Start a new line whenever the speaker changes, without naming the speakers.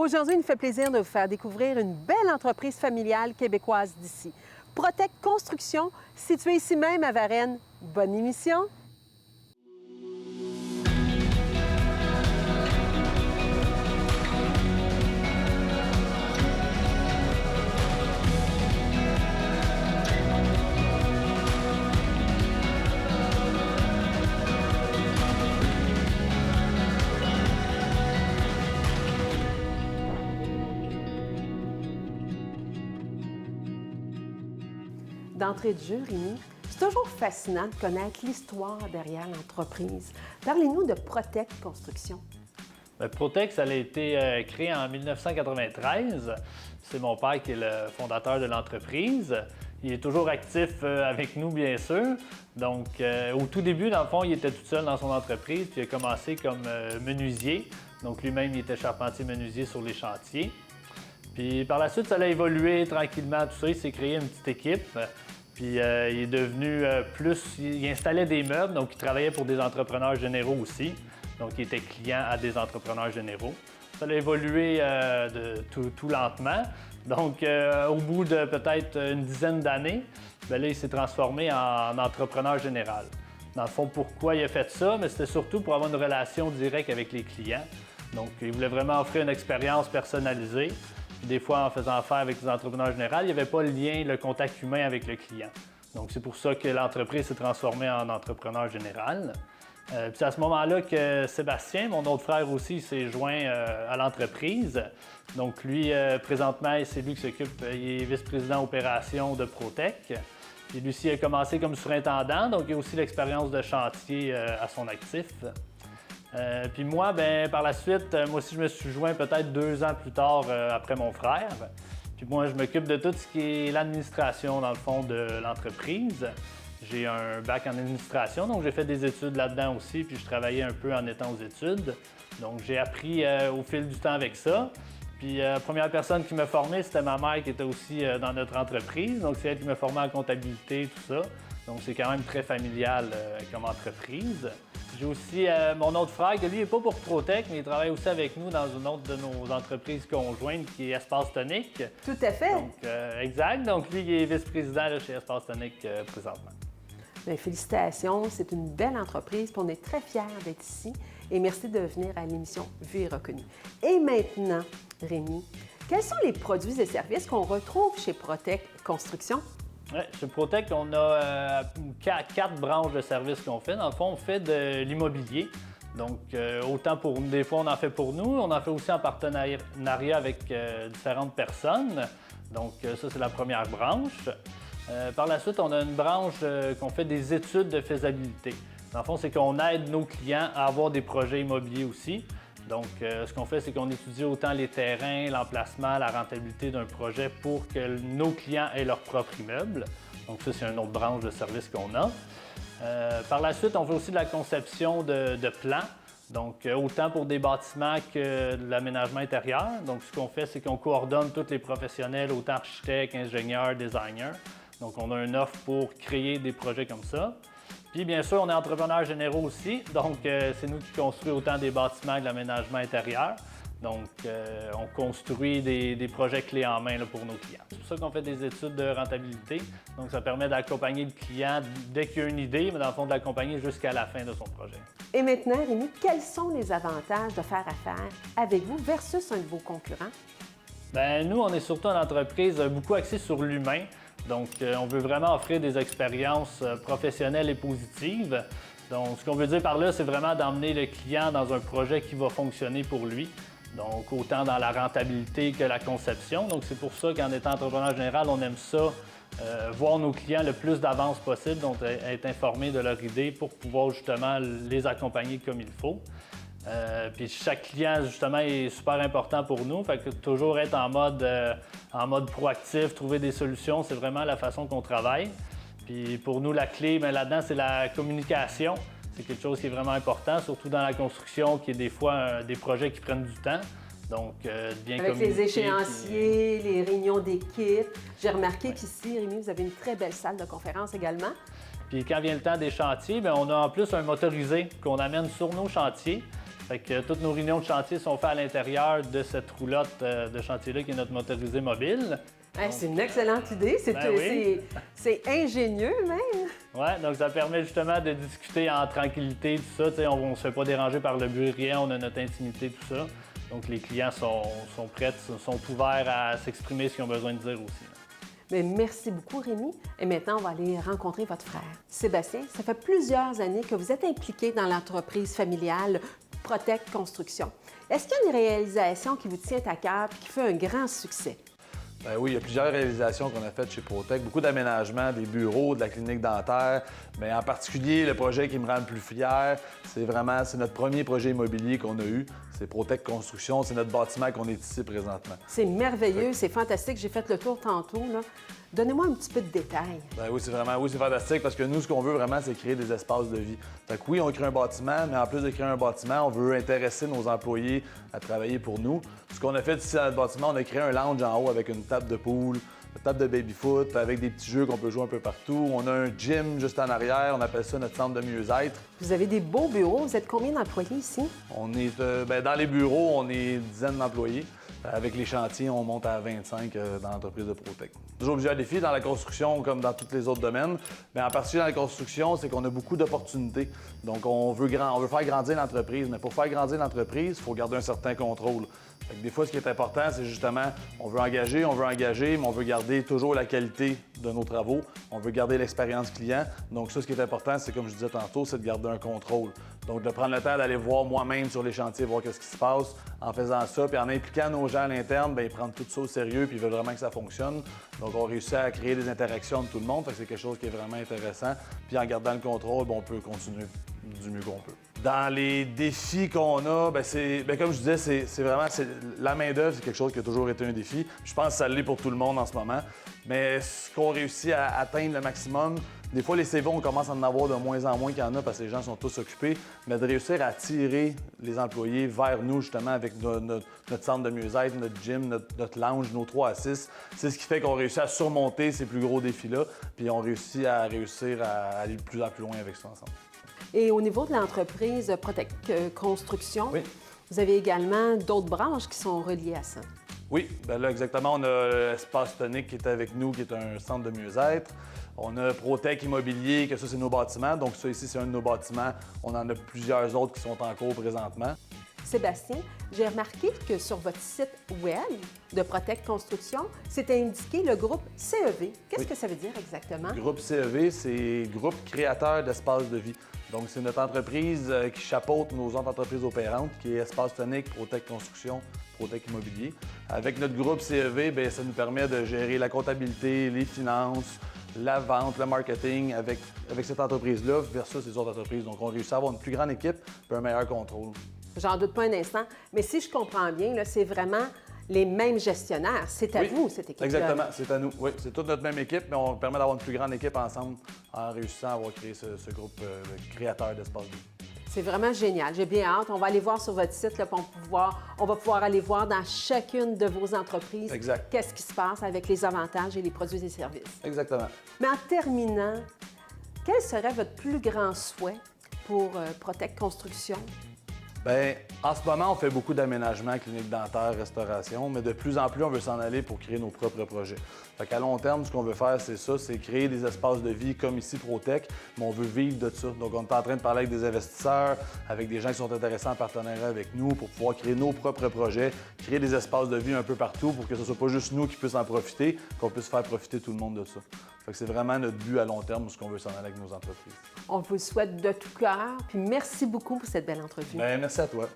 Aujourd'hui, il nous fait plaisir de vous faire découvrir une belle entreprise familiale québécoise d'ici. Protec Construction, située ici même à Varennes. Bonne émission! D'entrée de jeu, Rémi, c'est toujours fascinant de connaître l'histoire derrière l'entreprise. Parlez-nous de Protec Construction.
Protec, ça a été créé en 1993. C'est mon père qui est le fondateur de l'entreprise. Il est toujours actif avec nous, bien sûr. Donc, au tout début, dans le fond, il était tout seul dans son entreprise, puis il a commencé comme menuisier. Donc, lui-même, il était charpentier-menuisier sur les chantiers. Puis par la suite, ça a évolué tranquillement, tout ça. Il s'est créé une petite équipe. Puis il est devenu il installait des meubles, donc il travaillait pour des entrepreneurs généraux aussi. Donc il était client à des entrepreneurs généraux. Ça a évolué tout lentement. Donc au bout de peut-être une dizaine d'années, là, il s'est transformé en entrepreneur général. Dans le fond, pourquoi il a fait ça? Mais c'était surtout pour avoir une relation directe avec les clients. Donc il voulait vraiment offrir une expérience personnalisée. Des fois, en faisant affaire avec les entrepreneurs généraux, il n'y avait pas le lien, le contact humain avec le client. Donc, c'est pour ça que l'entreprise s'est transformée en entrepreneur général. Puis c'est à ce moment-là que Sébastien, mon autre frère aussi, s'est joint à l'entreprise. Donc, lui, présentement, c'est lui qui s'occupe, il est vice-président opération de Protec. Et lui aussi a commencé comme surintendant, donc il a aussi l'expérience de chantier à son actif. Puis moi, par la suite, moi aussi, je me suis joint peut-être 2 ans plus tard après mon frère. Puis moi, je m'occupe de tout ce qui est l'administration, dans le fond, de l'entreprise. J'ai un bac en administration, donc j'ai fait des études là-dedans aussi, puis je travaillais un peu en étant aux études. Donc j'ai appris au fil du temps avec ça. Puis la première personne qui m'a formé, c'était ma mère qui était aussi dans notre entreprise. Donc c'est elle qui m'a formé en comptabilité, tout ça. Donc c'est quand même très familial comme entreprise. J'ai aussi mon autre frère, qui lui n'est pas pour Protec, mais il travaille aussi avec nous dans une autre de nos entreprises conjointes qui est Espace Tonic.
Tout à fait.
Donc, exact. Donc lui, il est vice-président chez Espace Tonic présentement.
Bien, félicitations, c'est une belle entreprise, puis on est très fiers d'être ici. Et merci de venir à l'émission Vue et Reconnue. Et maintenant, Rémi, quels sont les produits et services qu'on retrouve chez Protec Construction?
Oui, chez Protec, on a 4 branches de services qu'on fait. Dans le fond, on fait de l'immobilier. Donc, autant des fois, on en fait pour nous, on en fait aussi en partenariat avec différentes personnes. Donc, ça, c'est la première branche. Par la suite, on a une branche qu'on fait des études de faisabilité. Dans le fond, c'est qu'on aide nos clients à avoir des projets immobiliers aussi. Donc, ce qu'on fait, c'est qu'on étudie autant les terrains, l'emplacement, la rentabilité d'un projet pour que nos clients aient leur propre immeuble. Donc, ça, c'est une autre branche de service qu'on a. Par la suite, on fait aussi de la conception de plans. Donc, autant pour des bâtiments que de l'aménagement intérieur. Donc, ce qu'on fait, c'est qu'on coordonne tous les professionnels, autant architectes, ingénieurs, designers. Donc, on a une offre pour créer des projets comme ça. Puis, bien sûr, on est entrepreneurs généraux aussi. Donc, c'est nous qui construisons autant des bâtiments que de l'aménagement intérieur. Donc, on construit des projets clés en main là, pour nos clients. C'est pour ça qu'on fait des études de rentabilité. Donc, ça permet d'accompagner le client dès qu'il y a une idée, mais dans le fond, de l'accompagner jusqu'à la fin de son projet.
Et maintenant, Rémi, quels sont les avantages de faire affaire avec vous versus un de vos concurrents?
Bien, nous, on est surtout une entreprise beaucoup axée sur l'humain. Donc, on veut vraiment offrir des expériences professionnelles et positives. Donc, ce qu'on veut dire par là, c'est vraiment d'emmener le client dans un projet qui va fonctionner pour lui. Donc, autant dans la rentabilité que la conception. Donc, c'est pour ça qu'en étant entrepreneur général, on aime ça, voir nos clients le plus d'avance possible, donc être informés de leur idée pour pouvoir justement les accompagner comme il faut. Puis chaque client, justement, est super important pour nous. Fait que toujours être en mode proactif, trouver des solutions, c'est vraiment la façon qu'on travaille. Puis pour nous, la clé, là-dedans, c'est la communication. C'est quelque chose qui est vraiment important, surtout dans la construction, qui est des fois des projets qui prennent du temps. Donc, bien
avec les échéanciers, les réunions d'équipe. J'ai remarqué qu'ici, Rémi, vous avez une très belle salle de conférence également.
Puis quand vient le temps des chantiers, on a en plus un motorisé qu'on amène sur nos chantiers. Fait que toutes nos réunions de chantier sont faites à l'intérieur de cette roulotte de chantier-là qui est notre motorisé mobile.
C'est une excellente idée.
Oui.
C'est ingénieux même.
Oui, donc ça permet justement de discuter en tranquillité, tout ça. On ne se fait pas déranger par le bruit, rien, on a notre intimité, tout ça. Donc les clients sont prêts, sont ouverts à s'exprimer ce qu'ils ont besoin de dire aussi.
Mais merci beaucoup, Rémi. Et maintenant, on va aller rencontrer votre frère. Sébastien, ça fait plusieurs années que vous êtes impliqué dans l'entreprise familiale Protec Construction. Est-ce qu'il y a une réalisation qui vous tient à cœur et qui fait un grand succès?
Bien oui, il y a plusieurs réalisations qu'on a faites chez Protec. Beaucoup d'aménagements, des bureaux, de la clinique dentaire. Mais en particulier, le projet qui me rend le plus fier, c'est notre premier projet immobilier qu'on a eu. C'est Protec Construction, c'est notre bâtiment qu'on est ici présentement.
C'est merveilleux, c'est fantastique. J'ai fait le tour tantôt, là. Donnez-moi un petit peu de détails.
Ben oui, c'est fantastique parce que nous, ce qu'on veut vraiment, c'est créer des espaces de vie. Fait que oui, on crée un bâtiment, mais en plus de créer un bâtiment, on veut intéresser nos employés à travailler pour nous. Ce qu'on a fait ici dans le bâtiment, on a créé un lounge en haut avec une table de pool, une table de baby-foot, avec des petits jeux qu'on peut jouer un peu partout. On a un gym juste en arrière, on appelle ça notre centre de mieux-être.
Vous avez des beaux bureaux. Vous êtes combien d'employés ici?
On est, dans les bureaux, on est une dizaine d'employés. Avec les chantiers, on monte à 25 dans l'entreprise de Protec. Toujours plusieurs défis dans la construction comme dans tous les autres domaines. Mais en particulier dans la construction, c'est qu'on a beaucoup d'opportunités. Donc, on veut faire grandir l'entreprise. Mais pour faire grandir l'entreprise, il faut garder un certain contrôle. Fait que des fois, ce qui est important, c'est justement, on veut engager, mais on veut garder toujours la qualité de nos travaux. On veut garder l'expérience client. Donc, ça, ce qui est important, c'est comme je disais tantôt, c'est de garder un contrôle. Donc, de prendre le temps d'aller voir moi-même sur les chantiers, voir qu'est-ce qui se passe. En faisant ça, puis en impliquant nos gens à l'interne, bien, ils prennent tout ça au sérieux, puis ils veulent vraiment que ça fonctionne. Donc, on réussit à créer des interactions entre tout le monde. Fait que c'est quelque chose qui est vraiment intéressant. Puis en gardant le contrôle, bien, on peut continuer du mieux qu'on peut. Dans les défis qu'on a, comme je disais, c'est vraiment la main-d'œuvre, c'est quelque chose qui a toujours été un défi. Je pense que ça l'est pour tout le monde en ce moment. Mais ce qu'on réussit à atteindre le maximum, des fois, les CV, on commence à en avoir de moins en moins qu'il y en a parce que les gens sont tous occupés, mais de réussir à attirer les employés vers nous, justement, avec notre centre de mieux-être, notre gym, notre lounge, nos 3 à 6, c'est ce qui fait qu'on réussit à surmonter ces plus gros défis-là, puis on réussit à aller de plus en plus loin avec ça ensemble.
Et au niveau de l'entreprise Protec Construction,
oui.
Vous avez également d'autres branches qui sont reliées à ça.
Oui, bien là, exactement. On a l'Espace Tonique qui est avec nous, qui est un centre de mieux-être. On a Protec Immobilier, que ça, c'est nos bâtiments. Donc ça, ici, c'est un de nos bâtiments. On en a plusieurs autres qui sont en cours présentement.
Sébastien, j'ai remarqué que sur votre site web de Protec Construction, c'est indiqué le groupe CEV. Qu'est-ce que ça veut dire exactement?
Le groupe CEV, c'est Groupe créateur d'espaces de vie. Donc, c'est notre entreprise qui chapeaute nos autres entreprises opérantes, qui est Espace Tonique, Protec Construction, Protec Immobilier. Avec notre groupe CEV, bien, ça nous permet de gérer la comptabilité, les finances, la vente, le marketing avec cette entreprise-là versus les autres entreprises. Donc, on réussit à avoir une plus grande équipe et un meilleur contrôle.
J'en doute pas un instant. Mais si je comprends bien, là, c'est vraiment les mêmes gestionnaires. C'est à vous, cette équipe-là.
Exactement, c'est à nous. Oui, c'est toute notre même équipe, mais on permet d'avoir une plus grande équipe ensemble en réussissant à avoir créé ce groupe de créateurs d'espace de vie.
C'est vraiment génial. J'ai bien hâte. On va aller voir sur votre site, là, on va pouvoir aller voir dans chacune de vos entreprises qu'est-ce qui se passe avec les avantages et les produits et services.
Exactement.
Mais en terminant, quel serait votre plus grand souhait pour Protec Construction?
Bien, en ce moment, on fait beaucoup d'aménagements, cliniques dentaires, restauration, mais de plus en plus, on veut s'en aller pour créer nos propres projets. Fait qu'à long terme, ce qu'on veut faire, c'est ça, c'est créer des espaces de vie comme ici Protec, mais on veut vivre de ça. Donc, on est en train de parler avec des investisseurs, avec des gens qui sont intéressés en partenariat avec nous pour pouvoir créer nos propres projets, créer des espaces de vie un peu partout pour que ce soit pas juste nous qui puissions en profiter, qu'on puisse faire profiter tout le monde de ça. Fait que c'est vraiment notre but à long terme, ce qu'on veut s'en aller avec nos entreprises.
On vous le souhaite de tout cœur, puis merci beaucoup pour cette belle entrevue.
Bien, merci à toi.